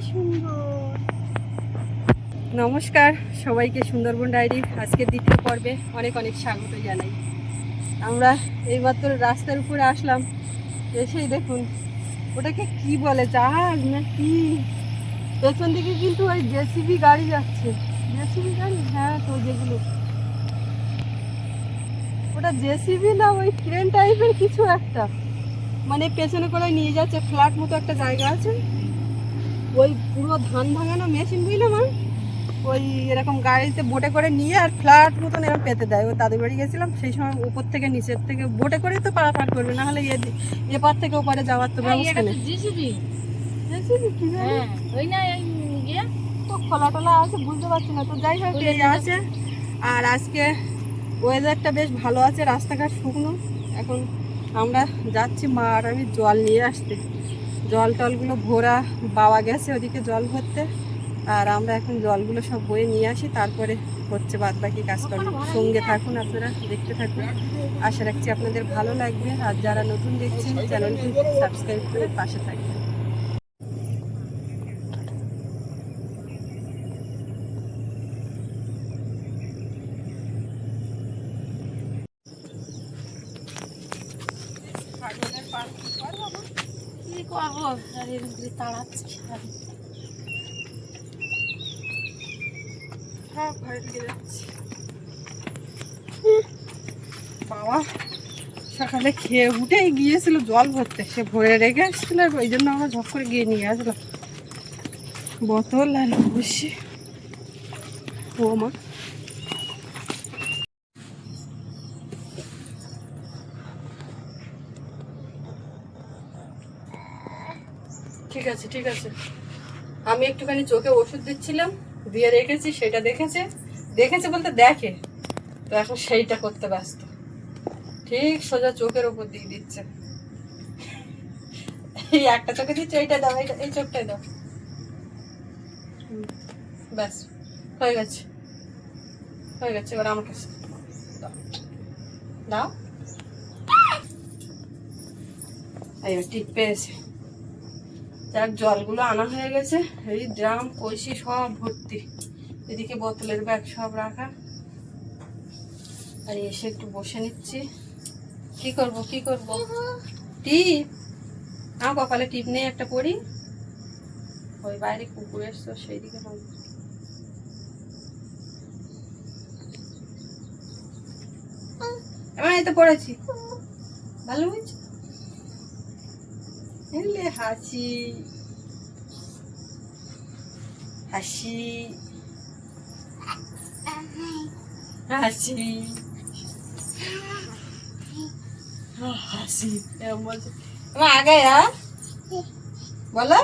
সুন্দর। নমস্কার সবাইকে, সুন্দরবন ডায়েরি আজকে দ্বিতীয় পর্বে অনেক অনেক স্বাগত জানাই। আমরা এইমাত্র রাস্তার উপরে আসলাম, এসেই দেখুন ওটাকে কি বলে, জাহাজ না কি, পেছন দিকে কিন্তু ওই জেসিবি গাড়ি যাচ্ছে। জেসিবি গাড়ি, হ্যাঁ তো যেগুলো, ওটা জেসিবি না ওই ক্রেন টাইপের কিছু একটা, মানে পেছনে করে নিয়ে যাচ্ছে। ফ্ল্যাট মতো একটা জায়গা আছে, ওই পুরো ধান ভাঙানো মেশিন, বুঝলে মা, ওই এরকম গাড়িতে বোটে করে নিয়ে আর ফ্ল্যাট মতন এরকম পেতে দেয়। ওই দাদুর বাড়ি গেছিলাম, সেই সময় উপর থেকে নিচের থেকে বোটে করেই তো পারাপার করবে, না হলে এপার থেকে ওপারে যাওয়ার তো ব্যবস্থা নেই। কি তো খোলা টোলা আছে, বুঝতে পারছি না তো, যাই হোক এই আছে। আর আজকে ওয়েদারটা বেশ ভালো আছে, রাস্তাঘাট শুকনো। এখন আমরা যাচ্ছি মা আর আমি জল নিয়ে আসতে। জল টলগুলো ভরা, বাবা গেছে ওদিকে জল ভরতে, আর আমরা এখন জলগুলো সব বয়ে নিয়ে আসি, তারপরে হচ্ছে বাদ বাকি কাজকর্ম। সঙ্গে থাকুন, আপনারা দেখতে থাকুন, আশা রাখছি আপনাদের ভালো লাগবে। আর যারা নতুন দেখছেন চ্যানেলটি সাবস্ক্রাইব করে পাশে থাকবেন। কি করবো, তাড়াচ্ছি। হ্যাঁ, ঘরে ঢুকে যাচ্ছি। বাবা সকালে খেয়ে উঠেই গিয়েছিল জল ভরতে, সে ভরে রেখে এসেছিল, ওই জন্য আমরা ঝপ করে গিয়ে নিয়ে আসলাম বোতল আর বসে। ও মা, ঠিক আছে ঠিক আছে, আমি একটুখানি চোখে ওষুধ দিচ্ছিলাম, দিয়ে রেখেছি, সেটা দেখেছে। দেখেছে বলতে দেখে, তো এখন সেইটা করতে ব্যস্ত। ঠিক সোজা চোখের ওপর দিয়ে দিচ্ছে। এই একটা চোখে দিচ্ছে, এইটা দাও, এই চোখটাই দাও। ব্যাস, হয়ে গেছে হয়ে গেছে। এবার আমার কাছে দাও। এবার ঠিক পেয়েছে। যাক, জলগুলো আনা হয়ে গেছে, এই ড্রাম কলসি সব ভর্তি, এদিকে বোতলের ব্যাগ সব রাখা। আর এসে একটু বসে নিচ্ছি। কি করব টিপ, আমার কপালে টিপ নেই, একটা পরি। ওই বাইরে কুকুর এসছো, সেই দিকে এবার এই তো পড়েছি, ভালো হয়েছে। হাসি হাসি হাসি হাসি, এরকম বলছে। আমার আগে বলো,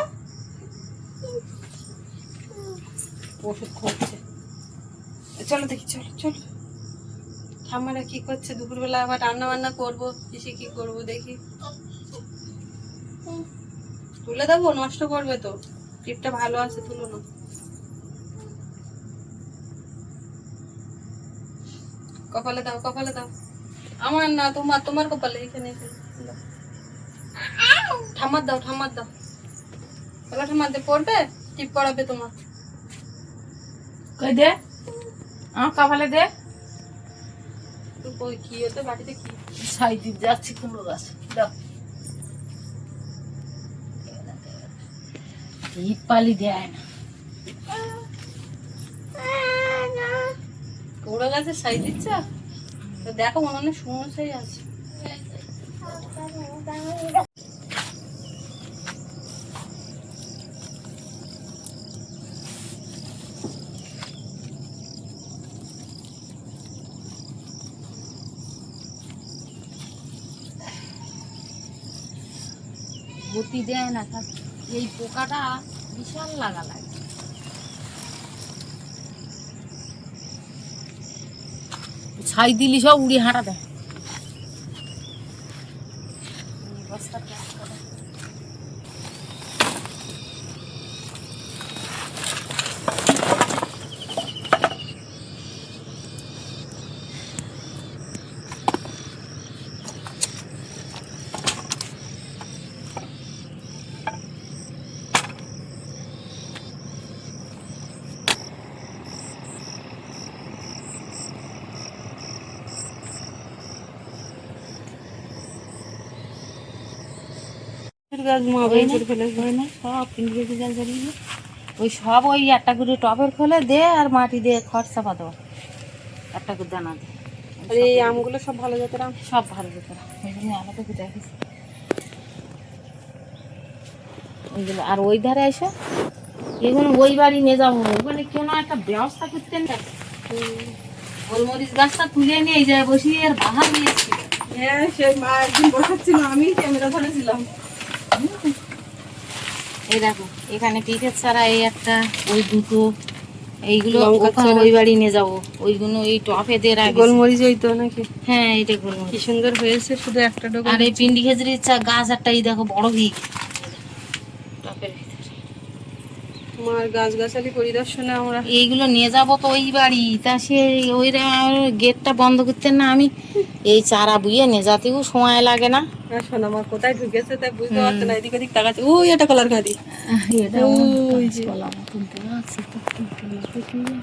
ওষুধ খুঁজছে। চলো দেখি, চলো চলো। ঠাম্মারা কি করছে, দুপুরবেলা আবার রান্না বান্না করবো, পিসি কি করবো দেখি। তুলে দেবো, নষ্ট করবে তো, টিপটা ভালো আছে, তুলো না। কপালে দাও, কপালে দাও। আমার না, তোমার কপালে, এখানে ঠাম্মার দাও, ঠাম্মার দাও। এবার ঠাম্মার দিয়ে পড়বে, টিপ পড়াবে তোমার। কই দে, আমার কপালে দে। ওই কি হতে, বাড়িতে কি সাইডে যাচ্ছি কুমড়ো গাছ, দাও। টিপ পালি দেয় না। কুমড়ো গাছের সাই দিচ্ছ, তো দেখো মনে হয় শুকনো সাই আছে। গতি দেয় না, এই পোকাটা বিশাল লাগা লাগে। ছাই দিলি সব উড়ে হাঁটা দেয়। গাছ মা ওই বের না, করে ফেলেছে। ওই না সব পিন্ডিকেজি গাছ বেরিয়ে ওই সব ওই একটা করে টবের খোলে দে আর মাটি দিয়ে খড় চাপা দেওয়া একটা করে দানা দে আর এই আমগুলো সব ভালো জাতের আম। সব ভালো যেত ওই জন্য আলাদা করে রাখিস ওইগুলো। আর ওই ধারে এসে এগুলো ওই বাড়ি নিয়ে যাবো ওখানে কেউ না একটা ব্যবস্থা করতেন না গোলমরিচ গাছটা তুলে নিয়ে এই যায় বসিয়ে আর বাহার দিয়েছিল। হ্যাঁ সেই মা একদিন বসাচ্ছিল, আমি ক্যামেরা ধরেছিলাম। এই দেখো এখানে পিঠের ছাড়া এই একটা ওই দুটো এইগুলো লঙ্কার ওখানে চারা। ওই বাড়ি নিয়ে যাবো ওইগুলো এই টপে দিয়ে রাখি। গোলমরিচ ওই তো নাকি? হ্যাঁ এইটা গোলমরিচ। কি সুন্দর হয়েছে, শুধু একটা ডোকা। আর এই পিন্ডি খেজুরির গাছ একটা এই দেখো বড় ভিক টপের ভিতরে। মার গাছ গাছালি পরিদর্শনে আমরা এইগুলো নিয়ে যাবো তো ওই বাড়ি তা সে ওই গেটটা বন্ধ করতেন না আমি এই চারা বুয়ে নিয়ে যাতেও সময় লাগে না। শোনা মা কোথায় ঢুকেছে তাই বুঝতে পারছে না, এদিক ওদিক তাকাচ্ছে। ওই একটা কলার গাড়ি, এটা ওই যে। কলা মতন দেওয়া আছে তো কি করবে?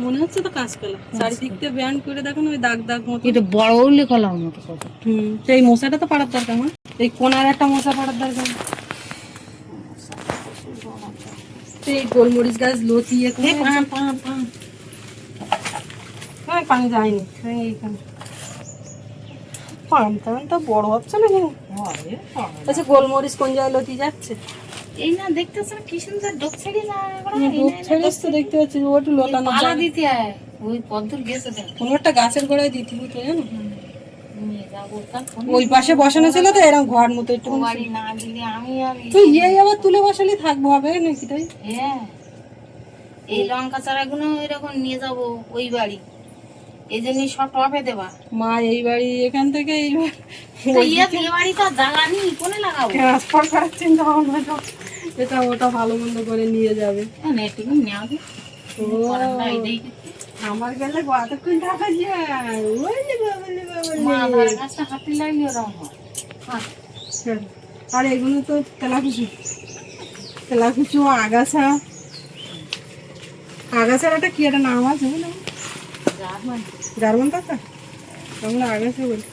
মনে হচ্ছে তো কাঁচকলা, চারিদিক দিয়ে ব্যান্ড করে দেখো না ওই দাগ দাগ মতো। এটা বড় উল্লে কলার মতো কত। সেই মশাটা তো পাড়ার দরকার মা, এই কোনার একটা মশা পাড়ার দরকার। এই গোলমরিচ গাছ লতিয়ে পানি যায়নি এইখানে। পান টান তো বড় হচ্ছে না কেন? আচ্ছা গোলমরিচ কোন জায়গায় লতি যাচ্ছে? এই না দেখতেছ কি সুন্দর ডোক ছেড়ে যায় ডোক ছেড়েছ তো দেখতে পাচ্ছি, ও একটু লতানো পালা দিতে হয় ওই পদ্মুর গেছে দেখ কোনো একটা গাছের গোড়ায় দিতে হতো জানো। নিয়ে যাবো তার ওই পাশে বসানো ছিল তো এরকম ঘর মতো একটু। বাড়ি না দিলে আমি আর তুই এই আবার তুলে বসালে থাকবো হবে নাকি তাই? হ্যাঁ এই লঙ্কা চারাগুলো এরকম নিয়ে যাবো ওই বাড়ি এই জন্য সব টপে দেবা। মা এই বাড়ি এখান থেকে এই বাড়ি তো জায়গা নেই কোনে লাগাবো ট্রান্সফার করার চিন্তা ভাবনা তো, এটা ওটা ভালো মন্দ করে নিয়ে যাবে। একটু নেওয়া ও আমার গেলে কতক্ষণ টাকা যায়, ওই যে বাবলি বাবলি। গাছটা হাতে লাগিয়ে ওরকম হয়। আর এগুলো তো তেলাকুচু, তেলাকুচু আগাছা। আগাছার একটা কি একটা নাম আছে বুঝলো, জার্মান পাতা, আমরা আগাছা বলি।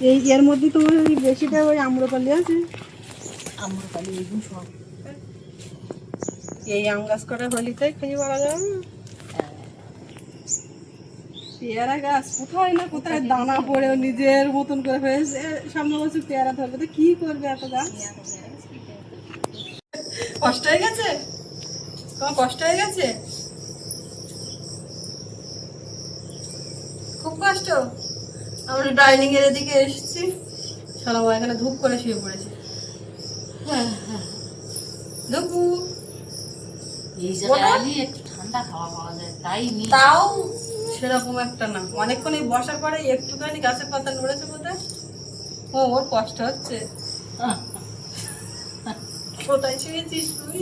এই এর মধ্যে তো ওই বেশিটা ওই আম্রপালি আছে। আম্রপালি এগুলো সব এই আম গাছ কটা হলিতে খুঁজে পাওয়া যাবে না। পেয়ারা গাছ কোথায় না কোথায় দানা পড়ে নিজের মতন করে হয়েছে। সামনে বছর পেয়ারা ধরবে তো কি করবে এত গাছ? কষ্ট হয়ে গেছে তোমার, কষ্ট হয়ে গেছে খুব কষ্ট। আমরা ডাইনিং এর এদিকে এসেছি, সালাম এখানে ধূপ করে শুয়ে পড়েছে। ধুপু এই জায়গায় একটু ঠান্ডা খাওয়া পাওয়া যায় তাই তাও সেরকম একটা না, অনেকক্ষণ এই বসার পরে একটুখানি গাছের পাতা নড়েছে কোথায়। ও ওর কষ্ট হচ্ছে। কোথায় শুয়েছিস তুই?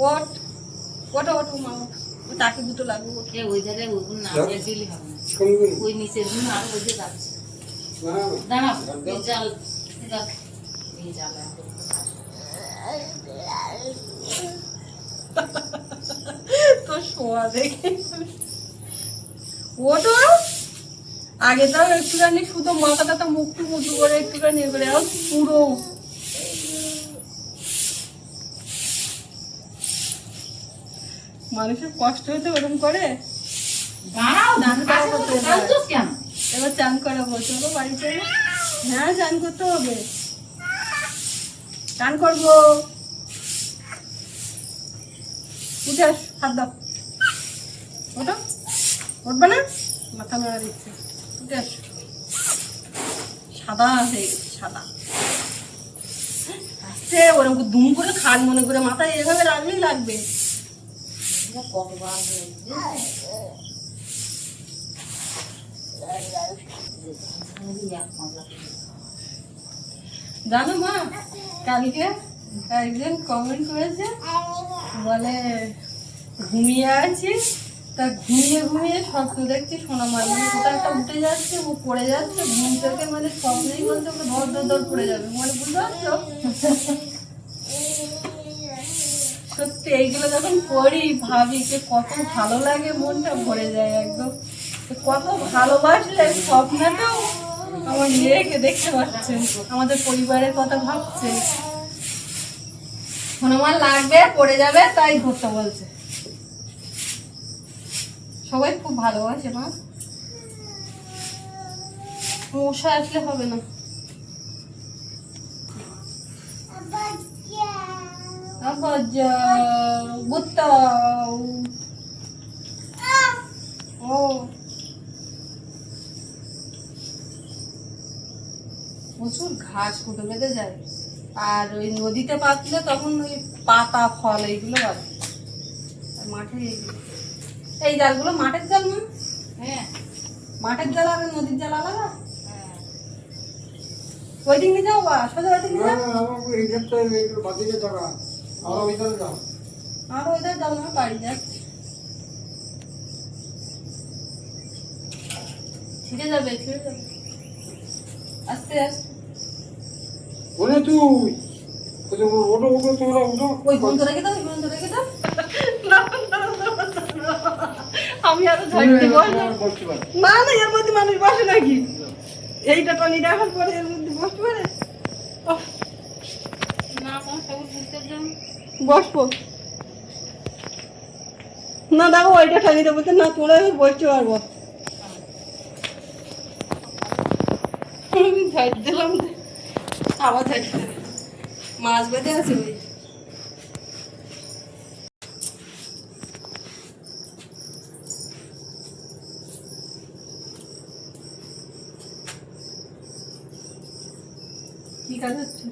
ওট ওটা ওট মা, তাকে দুটো লাগবে। ওই জায়গায় ওগুলো না দিলে হবে না ওই নিচের গুলো আরো বোঝে যাচ্ছে দাঁড়াও এই জাল এই জাল তো শোয়া দেখে ওটো আগে তো একটুখানি শুধু মাথাটা তো মুখটু মুঠু করে একটুখানি করে পুরো মানুষের কষ্ট হতে ওরকম করে। এবার চান করাবো, চলো বাড়িতে। হ্যাঁ চান করতে হবে, চান করবো। উঠে আস, হাত দাও। ওটো উঠবে না, মাথা নাড়া দিচ্ছে। উঠে আস, সাদা হয়ে গেছে সাদা। আসছে ওরকম দুম করে খান মনে করে মাথায় এভাবে রাখলেই লাগবে। জানো মা, কালকে একজন কমেন্ট করেছে, বলে ঘুমিয়ে আছি, তা ঘুমিয়ে ঘুমিয়ে স্বপ্ন দেখছি সোনা মানে কোথাও একটা উঠে যাচ্ছে, ও পড়ে যাচ্ছে ঘুম থেকে, মানে স্বপ্নেই বলছে ওকে ধর ধর ধর পড়ে যাবে, মানে বুঝতে পারছো? সত্যি এইগুলো যখন পড়ি ভাবি যে কত ভালো লাগে, মনটা ভরে যায় একদম। কত ভালোবাসলে স্বপ্নটাও আমার মেয়েকে দেখতে পাচ্ছেন, আমাদের পরিবারের কথা ভাবছে। আমার লাগবে, পড়ে যাবে, তাই ধরতে বলছে। সবাই খুব ভালোবাসে মা, মশা আসলে হবে না। আবার যাও, গুত্তাও। ও প্রচুর ঘাস কুটো বেঁধে যায়, আর ওই নদীতে পাতলে তখন ওই পাতা ফল এইগুলো বাড়ে। আর মাঠে এই জালগুলো মাঠের জাল না? হ্যাঁ, মাঠের জাল আর নদীর জাল আলাদা। ওই দিকে যাও বা সোজা ওই দিকে যাও, আর ওইটা যাও না, বাড়ি যাচ্ছে। ছিঁড়ে যাবে, ছিঁড়ে যাবে, আস্তে আস্তে। ওই বন্ধ রেখে দাও, ওই বন্ধ রেখে দাও। আমি আরো ঝাড়তে বসবো না, না এর মধ্যে মানুষ বসে নাকি? এইটা টনি দেখার পরে এর মধ্যে বসতে পারে? না কোন সবুজ বুঝতে যাও, বসবো না, দেখো ওইটা টনিতে বলতে না, তোরা বসতে পারবো। ঝাড় দিলাম, আবার ঝাড়তে মাছ বেঁধে আছে ওই। কি কাজ হচ্ছে?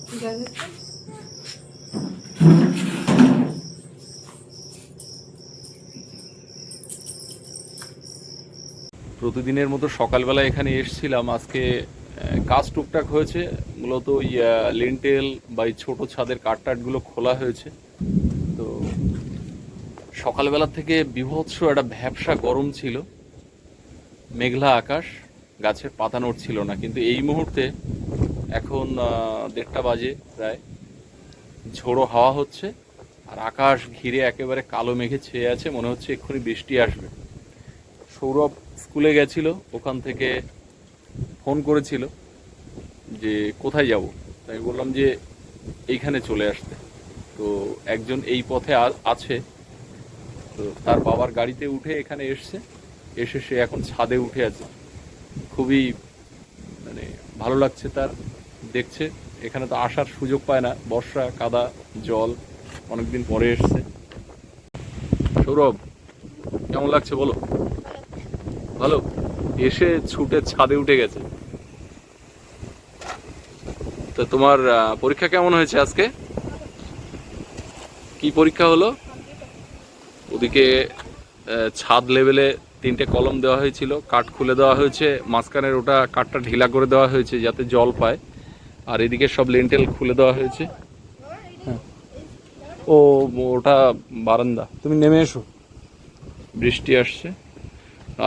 কি কাজ হচ্ছে? প্রতিদিনের মতো সকালবেলা এখানে এসেছিলাম। আজকে কাজ টুকটাক হয়েছে, মূলত লিন্টেল বা এই ছোটো ছাদের কাঠটাটগুলো খোলা হয়েছে। তো সকালবেলা থেকে বীভৎস একটা ভ্যাপসা গরম ছিল, মেঘলা আকাশ, গাছের পাতা নড়ছিল না। কিন্তু এই মুহূর্তে এখন 1:30 বাজে প্রায়, ঝোড়ো হাওয়া হচ্ছে আর আকাশ ঘিরে একেবারে কালো মেঘে ছেয়ে আছে, মনে হচ্ছে এক্ষুনি বৃষ্টি আসবে। সৌরভ স্কুলে গেছিল, ওখান থেকে ফোন করেছিল যে কোথায় যাব, তাই বললাম যে এইখানে চলে আসতে। তো একজন এই পথে আছে, তো তার বাবার গাড়িতে উঠে এখানে এসে সে এখন ছাদে উঠে আছে। খুবই মানে ভালো লাগছে তার, দেখছে এখানে তো আসার সুযোগ পায় না, বর্ষা, কাদা, জল, অনেকদিন পরে এসছে। সৌরভ কেমন লাগছে বলো? ভালো, এসে ছুটে ছাদে উঠে গেছে। তো তোমার পরীক্ষা কেমন হয়েছে আজকে? কি পরীক্ষা হলো? ওদিকে ছাদ লেভেলে 3টে কলম দেওয়া হয়েছিল, কাঠ খুলে দেওয়া হয়েছে, মাঝখানের ওটা কাঠটা ঢিলা করে দেওয়া হয়েছে যাতে জল পায়, আর এদিকে সব লিন্টেল খুলে দেওয়া হয়েছে। হ্যাঁ, ওটা বারান্দা, তুমি নেমে এসো, বৃষ্টি আসছে।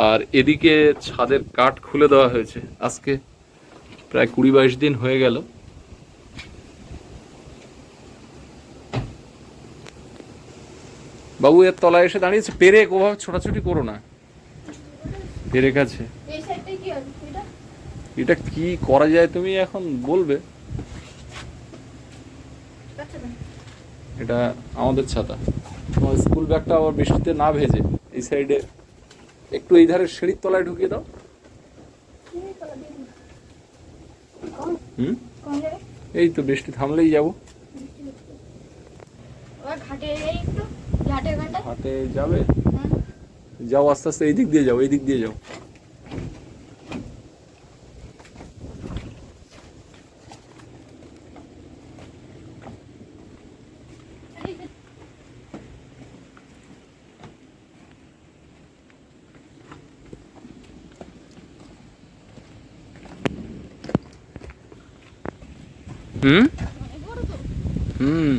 আর এদিকে ছাদের কাঠ খুলে দেওয়া হয়েছে, আজকে প্রায় 20-22 দিন হয়ে গেল। বাবু এর তলায় এসে দাঁড়িয়েছে, পেরেক, ওভাবে ছোটাছুটি করো না, পেরেক আছে। এটা কি করা যায় তুমি এখন বলবে? এটা আমাদের ছাতা, তোমার স্কুল ব্যাগটা আবার বৃষ্টিতে না ভেজে এই সাইডে একটু এই ধারে সিঁড়ির তলায় ঢুকিয়ে দাও। এই তো বৃষ্টি থামলেই যাবো। হাটে যাবে? যাও আস্তে আস্তে, এই দিক দিয়ে যাও, এই দিক দিয়ে যাও। হুম হুম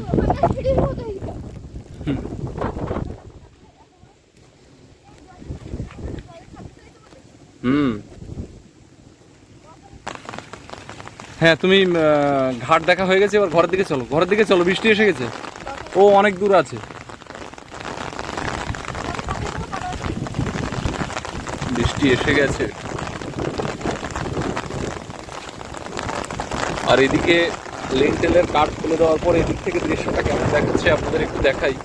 হুম হ্যাঁ, তুমি ঘাট দেখা হয়ে গেছে, এবার ঘরের দিকে চলো, ঘরের দিকে চলো, বৃষ্টি এসে গেছে, ও অনেক দূর আছে। বৃষ্টি এসে গেছে। আর এদিকে লিন্টেলের কাঠ খুলে দেওয়ার পর এদিক থেকে দৃশ্যটা কেমন দেখাচ্ছে আপনাদের একটু দেখাই।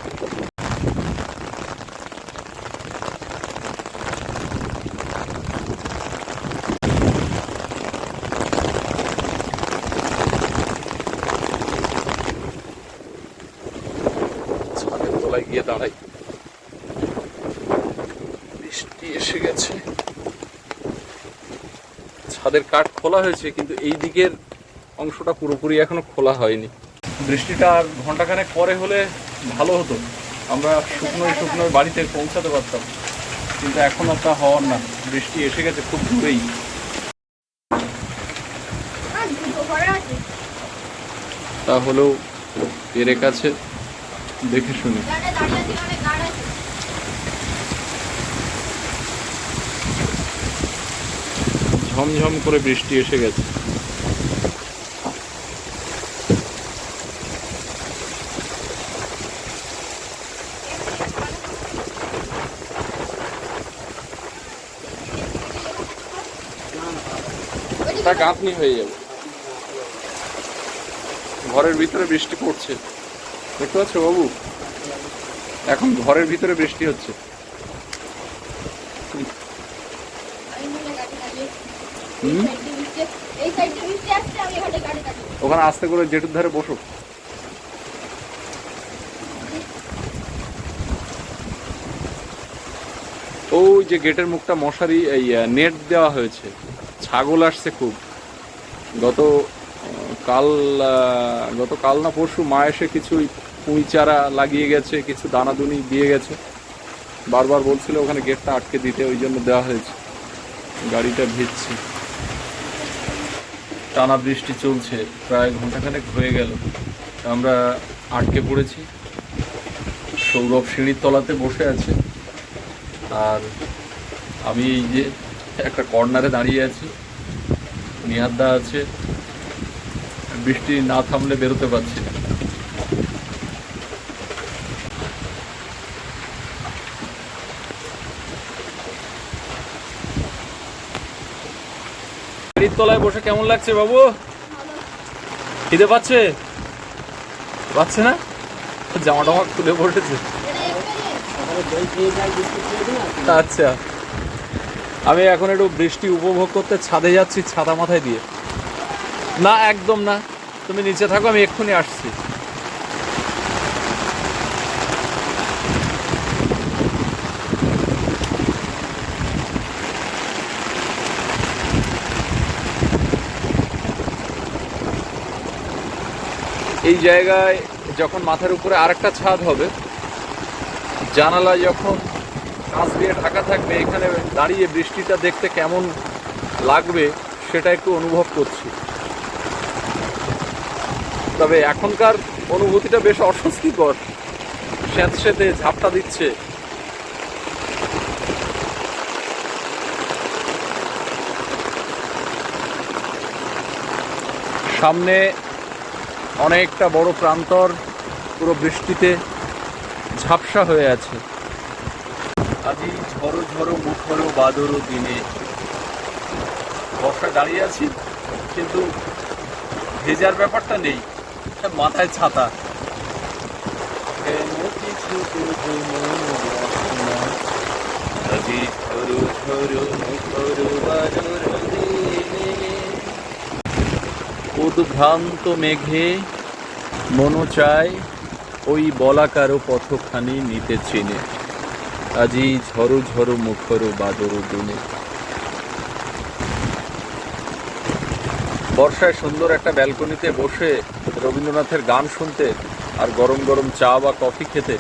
ছাদের তলায় গিয়ে দাঁড়াই, বৃষ্টি এসে গেছে। ছাদের কাঠ খোলা হয়েছে কিন্তু এই দিকের অংশটা পুরোপুরি এখনো খোলা হয়নি। বৃষ্টিটা আর ঘন্টাখানেক পরে হলে ভালো হতো, আমরা শুকনো বাড়িতে পৌঁছাতে পারতাম, কিন্তু এখন আর তা হওয়ার না। বৃষ্টি এসে গেছে খুব দূরেই। তাহলেও এর কাছে দেখে শুনি। ঝমঝম করে বৃষ্টি এসে গেছে। গাঁথনি হয়ে যাবে। ঘরের ভিতরে বৃষ্টি পড়ছে, দেখতে পাচ্ছ বাবু? এখন ঘরের ভিতরে বৃষ্টি হচ্ছে। ওখানে আস্তে করে জেটুর ধারে বসো। ওই যে গেটের মুখটা মশারি এই নেট দেওয়া হয়েছে। ছাগল আসছে খুব। গতকাল না পরশু মা এসে কিছু পুঁই চারা লাগিয়ে গেছে, কিছু দানাদুনি দিয়ে গেছে। বারবার বলছিল ওখানে গেটটা আটকে দিতে, ওই জন্য দেওয়া হয়েছে। গাড়িটা ভিজছে। টানা বৃষ্টি চলছে, প্রায় ঘন্টাখানেক হয়ে গেল। আমরা আটকে পড়েছি। সৌরভ সিঁড়ির তলাতে বসে আছে, আর আমি এই যে একটা কর্নারে দাঁড়িয়ে আছি। নিহাদ্দা আছে। বৃষ্টি না থামলে বেরোতে পারছি না। সিঁড়ির তলায় বসে কেমন লাগছে বাবু? খিদে পাচ্ছে? পাচ্ছে না? জামা টামা খুলে বসেছে। আচ্ছা, আমি এখন একটু বৃষ্টি উপভোগ করতে ছাদে যাচ্ছি ছাতা মাথায় দিয়ে। না, একদম না, তুমি নিচে থাকো, আমি এক্ষুনি আসছি। এই জায়গায় যখন মাথার উপরে আরেকটা ছাদ হবে, জানালা যখন কাঁচ দিয়ে ঢাকা থাকবে, এখানে দাঁড়িয়ে বৃষ্টিটা দেখতে কেমন লাগবে সেটা একটু অনুভব করছি। তবে এখনকার অনুভূতিটা বেশ অস্বস্তিকর। স্যাঁতস্যাঁতে ঝাপটা দিচ্ছে। সামনে অনেকটা বড় প্রান্তর, পুরো বৃষ্টিতে ঝাপসা হয়ে আছে। আজি ঝড়ো ঝড়ো মুখরো বাদরো দিনে বর্ষায় দাঁড়িয়ে আছি, কিন্তু ভেজার ব্যাপারটা নেই, মাথায় ছাতা। উদ্ভ্রান্ত মেঘে মনো চায় ওই বলাকারো পথখানি নিতে চিনে। আজি ঝড়ো ঝড়ো মুখরো বাদরো দিনে। বর্ষায় সুন্দর একটা ব্যালকনিতে বসে রবীন্দ্রনাথের গান শুনতে আর গরম গরম চা বা কফি খেতে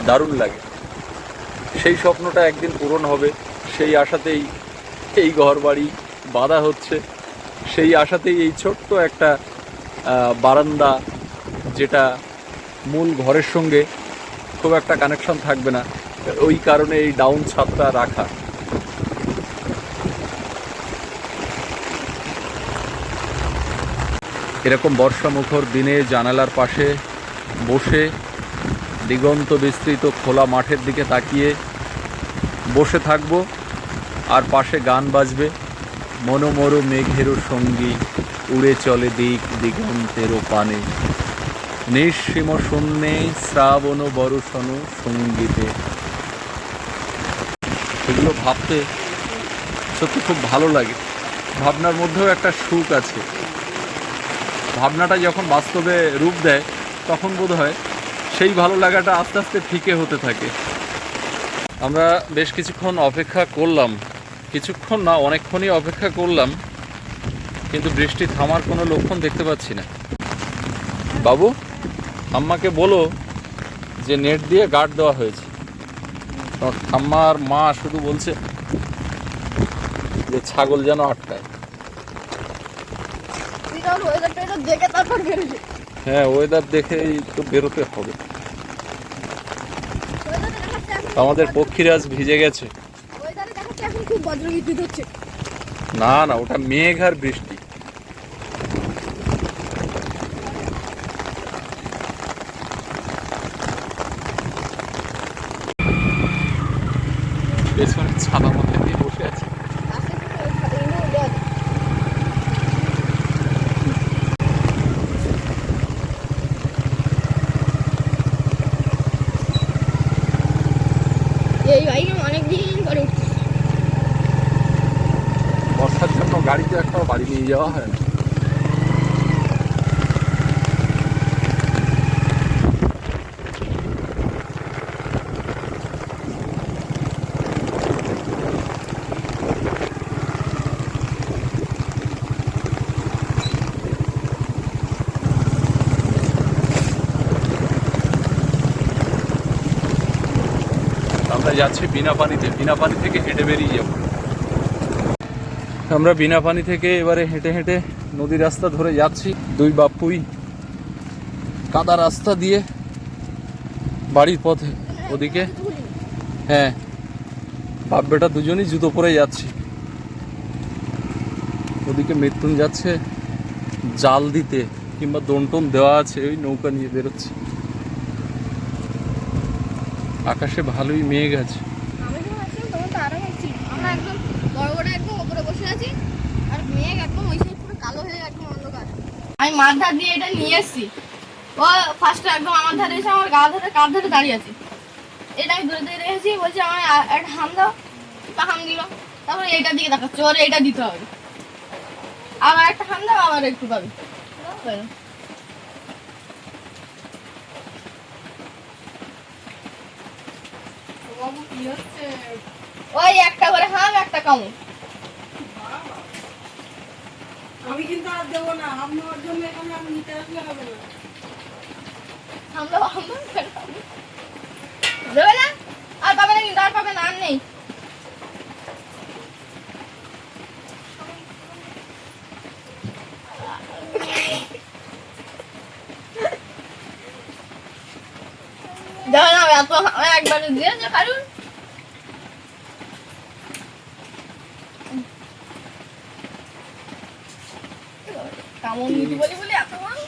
দারুণ লাগে। সেই স্বপ্নটা একদিন পূরণ হবে, সেই আশাতেই এই ঘর বাড়ি বাঁধা হচ্ছে। সেই আশাতেই এই ছোট্ট একটা বারান্দা, যেটা মূল ঘরের সঙ্গে খুব একটা কানেকশন থাকবে না, ওই কারণে এই ডাউন ছাদটা রাখা। এরকম বর্ষামুখর দিনে জানালার পাশে বসে দিগন্ত বিস্তৃত খোলা মাঠের দিকে তাকিয়ে বসে থাকবো, আর পাশে গান বাজবে, মনোমর মেঘেরও সঙ্গী উড়ে চলে দিক দিগন্তেরও পানে, নিঃসীম শূন্যে শ্রাবণ বরষণ সঙ্গীতে। এগুলো ভাবতে সত্যি খুব ভালো লাগে। ভাবনার মধ্যেও একটা সুখ আছে। ভাবনাটা যখন বাস্তবে রূপ দেয় তখন বোধ হয় সেই ভালো লাগাটা আস্তে আস্তে ফিকে হতে থাকে। আমরা বেশ কিছুক্ষণ অপেক্ষা করলাম, কিছুক্ষণ না অনেকক্ষণই অপেক্ষা করলাম, কিন্তু বৃষ্টি থামার কোনো লক্ষণ দেখতে পাচ্ছি না। বাবু, আম্মাকে বলো যে নেট দিয়ে গার্ড দেওয়া হয়েছে। ঠাম্মার মা শুধু বলছে যে ছাগল যেন আটকায়। হ্যাঁ, ওয়েদার দেখেই তো বেরোতে হবে। আমাদের পক্ষীরাজ ভিজে গেছে। না না, ওটা মেঘ আর বৃষ্টি। পেছনে ছাতা মাথায় দিয়ে বসে আছে। এই বাইকে অনেকদিন পরে উঠছি। বর্ষার জন্য গাড়িতে একটাও বাড়ি নিয়ে যাওয়া হয় না। আমরা যাচ্ছি বিনা পানিতে, বিনা পানি থেকে হেঁটে বেরিয়ে যাব। আমরা বিনা পানি থেকে এবারে হেঁটে হেঁটে নদী রাস্তা ধরে যাচ্ছি। দুই বাপুই কাদা রাস্তা দিয়ে বাড়ির পথে। ওদিকে হ্যাঁ, বাপ বেটা দুজনই জুতো পরে যাচ্ছি। ওদিকে মৃত্যুন যাচ্ছে জাল দিতে, কিংবা দন্টন দেওয়া আছে, ওই নৌকা নিয়ে বেরোচ্ছে। আকাশে ভালোই মেঘ আছে। আমি যখন আসলাম তখন তো আরাম হচ্ছিল। আমরা একদম বড় বড় একদম উপরে বসে আছি, আর মেঘ একদম ওই সাইড পুরো কালো হয়ে একদম অন্ধকার। আমি মাঠ ধার দিয়ে এটা নিয়ে এসেছি। ও ফার্স্টে একদম আমার ধারে এসে আমার গা ধরে কাঁধ ধরে দাঁড়িয়ে আছে। এটা আমি দূরে থেকে রেখেছি, বলছি আমার একটা হাম দাও, হাম দিল। তারপরে এইটার দিকে দেখাচ্ছে, ওর এইটা দিতে হবে। আবার একটা হাম দাও, আবার একটু পাবে। ওই একটা করে হাম, একটা কামড়। আমি কিন্তু আর দেবো না, আমার জন্য এখানে আমি নিতে আসলে হবে না। হাম দাও, হাম দাও, দেবে না? আর পাবে না, কিন্তু আর পাবে না, আর নেই। যাবে না, এত একবারে দিয়েছে কারণ কামড় নিতে বলি বলে এত বড়।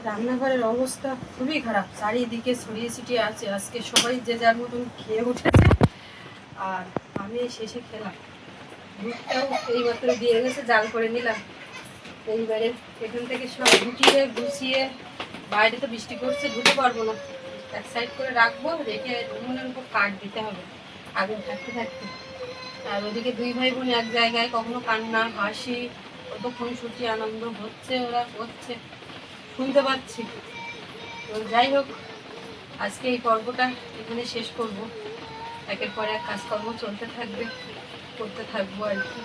রান্নাঘরের অবস্থা খুবই খারাপ, চারিদিকে ছড়িয়ে ছিটিয়ে আছে। আজকে সবাই যে যার মতন খেয়ে উঠেছে, আর আমি শেষে খেলাম। দুধটাও এইমাত্র দিয়ে গেছে, জাল করে নিলাম। এইবারে এখান থেকে সব গুটিয়ে গুছিয়ে, বাইরে তো বৃষ্টি করছে, ঢুকে পারবো না। এক সাইড করে রাখবো, রেখে উনুনের উপর কাঠ দিতে হবে আগুন থাকতে থাকতে। আর ওদিকে দুই ভাই বোন এক জায়গায়, কখনো কান্না হাসি, কতক্ষণ ছুটি আনন্দ হচ্ছে, ওরা করছে, শুনতে পাচ্ছি। তো যাই হোক, আজকে এই পর্বটা এখানে শেষ করব। একের পর এক কাজকর্ম চলতে থাকবে, করতে থাকবো আর কি।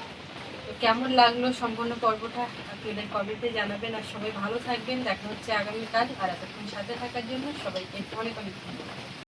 তো কেমন লাগলো সম্পূর্ণ পর্বটা আপনাদের কমেন্টে জানাবেন। আর সবাই ভালো থাকবেন। দেখা হচ্ছে আগামীকাল। আর এতক্ষণ সাথে থাকার জন্য সবাইকে অনেক অনেক ধন্যবাদ।